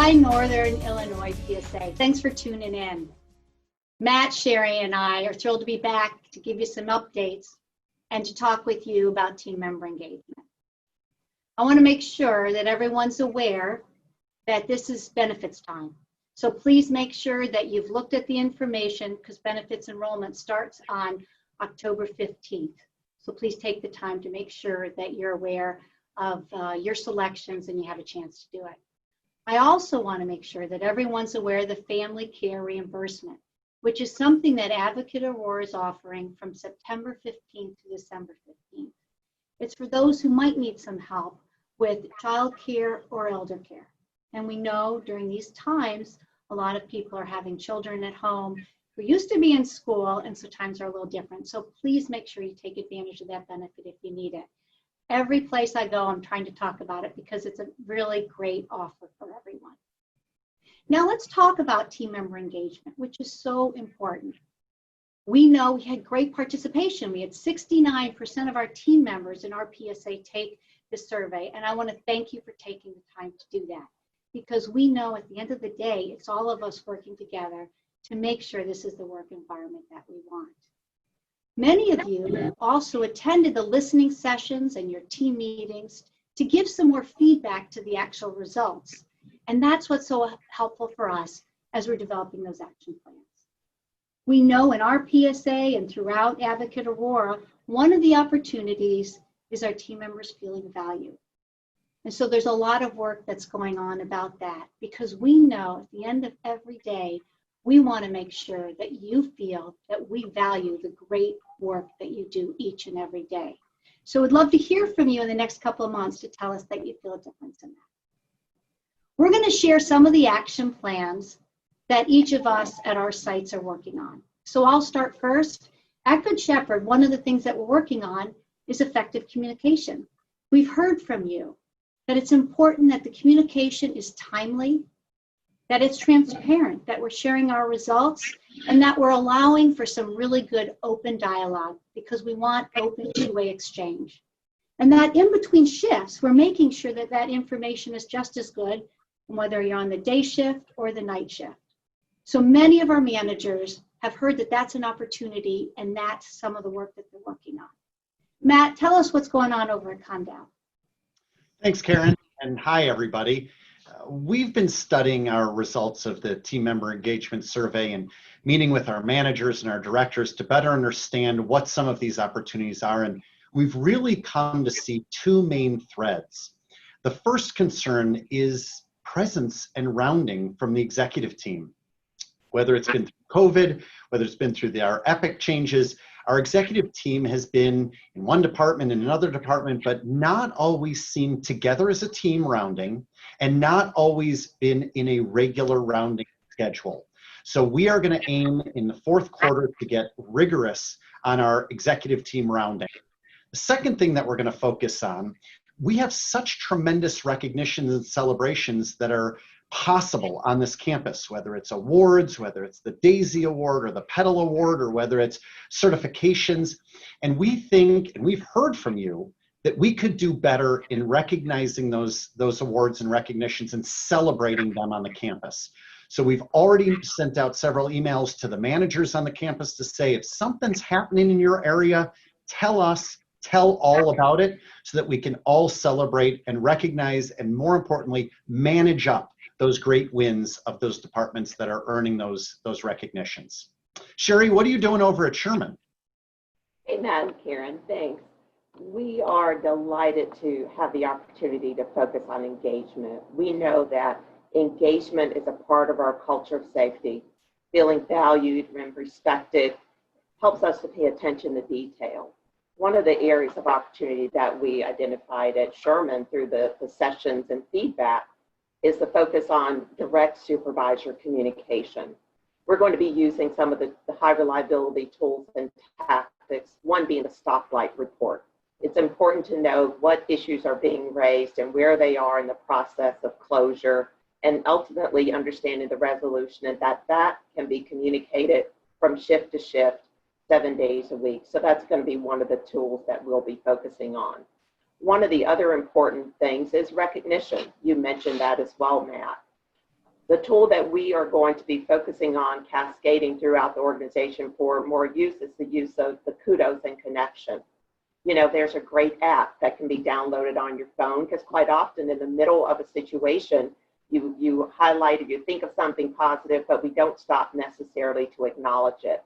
Hi, Northern Illinois PSA. Thanks for tuning in. Matt, Sherry, and I are thrilled to be back to give you some updates and to talk with you about team member engagement. I want to make sure that everyone's aware that this is benefits time. So please make sure that you've looked at the information because benefits enrollment starts on October 15th. So please take the time to make sure that you're aware of your selections and you have a chance to do it. I also want to make sure that everyone's aware of the family care reimbursement, which is something that Advocate Aurora is offering from September 15th to December 15th. It's for those who might need some help with child care or elder care. And we know during these times, a lot of people are having children at home who used to be in school, and so times are a little different. So please make sure you take advantage of that benefit if you need it. Every place I go, I'm trying to talk about it because it's a really great offer for everyone. Now let's talk about team member engagement, which is so important. We know we had great participation. We had 69% of our team members in our PSA take the survey, and I want to thank you for taking the time to do that because we know at the end of the day, it's all of us working together to make sure this is the work environment that we want. Many of you also attended the listening sessions and your team meetings to give some more feedback to the actual results. And that's what's so helpful for us as we're developing those action plans. We know in our PSA and throughout Advocate Aurora, one of the opportunities is our team members feeling valued. And so there's a lot of work that's going on about that because we know at the end of every day, we want to make sure that you feel that we value the great work that you do each and every day. So we'd love to hear from you in the next couple of months to tell us that you feel a difference in that. We're going to share some of the action plans that each of us at our sites are working on. So I'll start first. At Good Shepherd, one of the things that we're working on is effective communication. We've heard from you that it's important that the communication is timely, that it's transparent, that we're sharing our results, and that we're allowing for some really good open dialogue because we want open two-way exchange. And that in between shifts, we're making sure that that information is just as good, whether you're on the day shift or the night shift. So many of our managers have heard that that's an opportunity, and that's some of the work that they're working on. Matt, tell us what's going on over at Condell. Thanks, Karen, and hi, everybody. We've been studying our results of the team member engagement survey and meeting with our managers and our directors to better understand what some of these opportunities are. And we've really come to see two main threads. The first concern is presence and rounding from the executive team. Whether it's been through COVID, whether it's been through our EPIC changes, our executive team has been in one department, in another department, but not always seen together as a team rounding and not always been in a regular rounding schedule. So we are going to aim in the fourth quarter to get rigorous on our executive team rounding. The second thing that we're going to focus on, we have such tremendous recognitions and celebrations that are possible on this campus, whether it's awards, whether it's the Daisy Award or the Petal Award, or whether it's certifications. And we think, and we've heard from you, that we could do better in recognizing those awards and recognitions and celebrating them on the campus. So we've already sent out several emails to the managers on the campus to say, if something's happening in your area, tell us, tell all about it so that we can all celebrate and recognize and, more importantly, manage up those great wins of those departments that are earning those recognitions. Sherry, what are you doing over at Sherman? Hey, Matt and Karen, thanks. We are delighted to have the opportunity to focus on engagement. We know that engagement is a part of our culture of safety. Feeling valued and respected helps us to pay attention to detail. One of the areas of opportunity that we identified at Sherman through the sessions and feedback is the focus on direct supervisor communication. We're going to be using some of the high reliability tools and tactics, one being the stoplight report. It's important to know what issues are being raised and where they are in the process of closure, and ultimately understanding the resolution, and that can be communicated from shift to shift, 7 days a week. So that's going to be one of the tools that we'll be focusing on. One of the other important things is recognition. You mentioned that as well, Matt. The tool that we are going to be focusing on cascading throughout the organization for more use is the use of the Kudos and Connection. You know, there's a great app that can be downloaded on your phone, because quite often in the middle of a situation, you highlight or you think of something positive, but we don't stop necessarily to acknowledge it.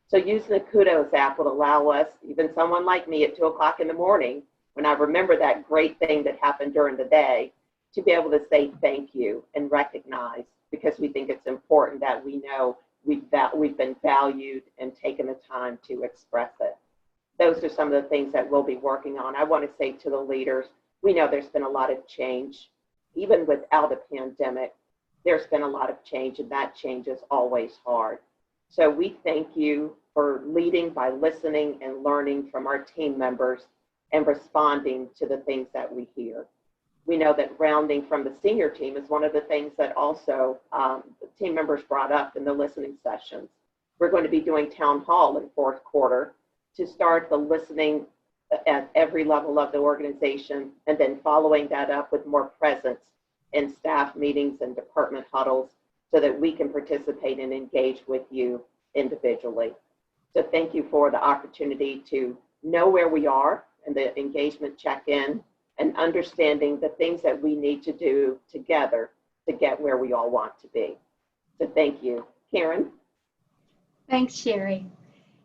So using the Kudos app will allow us, even someone like me at 2 o'clock in the morning, when I remember that great thing that happened during the day, to be able to say thank you and recognize, because we think it's important that we know we've been valued and taken the time to express it. Those are some of the things that we'll be working on. I want to say to the leaders, we know there's been a lot of change. Even without a pandemic, there's been a lot of change, and that change is always hard. So we thank you for leading by listening and learning from our team members and responding to the things that we hear. We know that rounding from the senior team is one of the things that also the team members brought up in the listening sessions. We're going to be doing town hall in fourth quarter to start the listening at every level of the organization, and then following that up with more presence in staff meetings and department huddles so that we can participate and engage with you individually. So thank you for the opportunity to know where we are and the engagement check-in, and understanding the things that we need to do together to get where we all want to be. So thank you. Karen? Thanks, Sherry.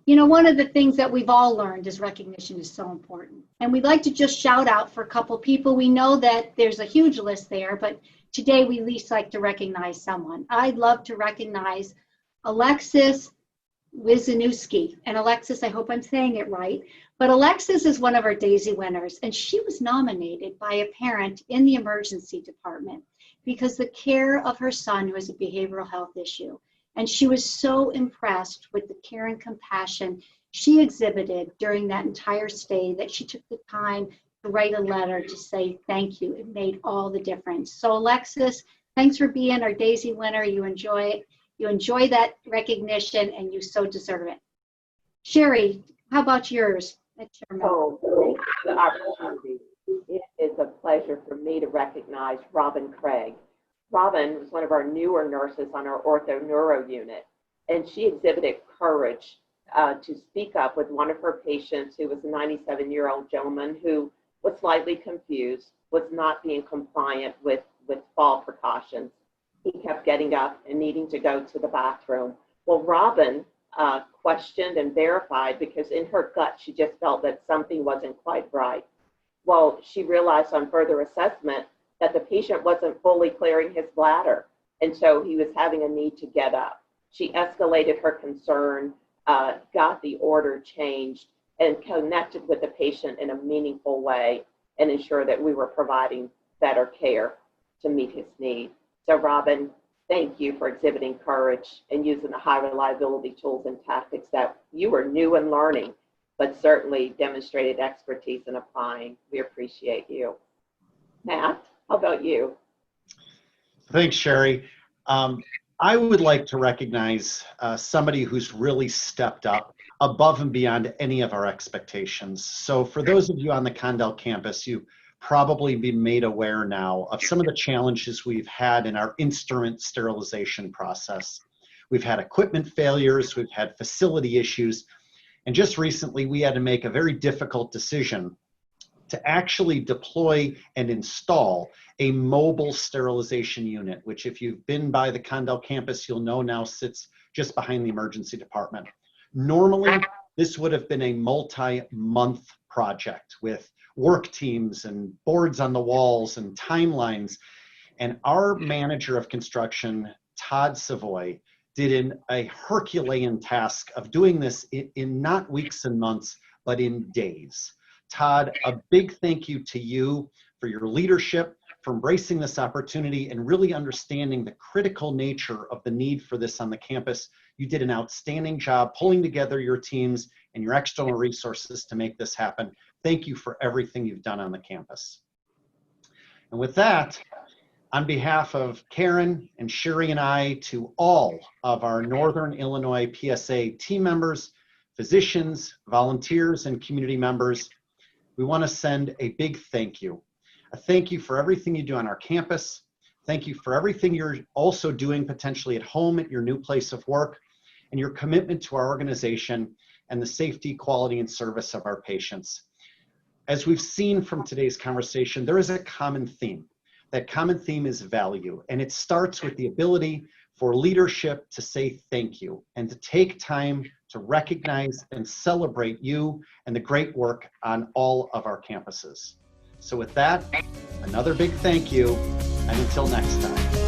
You know, one of the things that we've all learned is recognition is so important. And we'd like to just shout out for a couple people. We know that there's a huge list there, but today we at least like to recognize someone. I'd love to recognize Alexis Wisniewski. And Alexis, I hope I'm saying it right, but Alexis is one of our Daisy winners, and she was nominated by a parent in the emergency department because the care of her son who has a behavioral health issue. And she was so impressed with the care and compassion she exhibited during that entire stay that she took the time to write a letter to say thank you. It made all the difference. So Alexis, thanks for being our Daisy winner. You enjoy that recognition, and you so deserve it. Sherry, how about yours? Oh, thank you for the opportunity. It is a pleasure for me to recognize Robin Craig. Robin was one of our newer nurses on our ortho neuro unit, and she exhibited courage to speak up with one of her patients, who was a 97-year-old gentleman who was slightly confused, was not being compliant with fall precautions. He kept getting up and needing to go to the bathroom. Well, Robin questioned and verified, because in her gut, she just felt that something wasn't quite right. Well, she realized on further assessment that the patient wasn't fully clearing his bladder, and so he was having a need to get up. She escalated her concern, got the order changed, and connected with the patient in a meaningful way, and ensured that we were providing better care to meet his need. So Robin, thank you for exhibiting courage and using the high reliability tools and tactics that you were new and learning, but certainly demonstrated expertise in applying. We appreciate you. Matt, how about you? Thanks, Sherry. I would like to recognize somebody who's really stepped up above and beyond any of our expectations. So for those of you on the Condell campus, you've probably been made aware now of some of the challenges we've had in our instrument sterilization process. We've had equipment failures, we've had facility issues, and just recently we had to make a very difficult decision to actually deploy and install a mobile sterilization unit, which if you've been by the Condell campus, you'll know now sits just behind the emergency department. Normally, this would have been a multi-month project with work teams and boards on the walls and timelines. And our manager of construction, Todd Savoy, did a Herculean task of doing this in not weeks and months, but in days. Todd, a big thank you to you for your leadership, for embracing this opportunity and really understanding the critical nature of the need for this on the campus. You did an outstanding job pulling together your teams and your external resources to make this happen. Thank you for everything you've done on the campus. And with that, on behalf of Karen and Sherry and I, to all of our Northern Illinois PSA team members, physicians, volunteers, and community members, we want to send a big thank you. A thank you for everything you do on our campus, Thank you for everything you're also doing potentially at home, at your new place of work, and your commitment to our organization and the safety, quality, and service of our patients. As we've seen from today's conversation, there is a common theme. That common theme is value, and it starts with the ability for leadership to say thank you and to take time to recognize and celebrate you and the great work on all of our campuses. So with that, another big thank you, and until next time.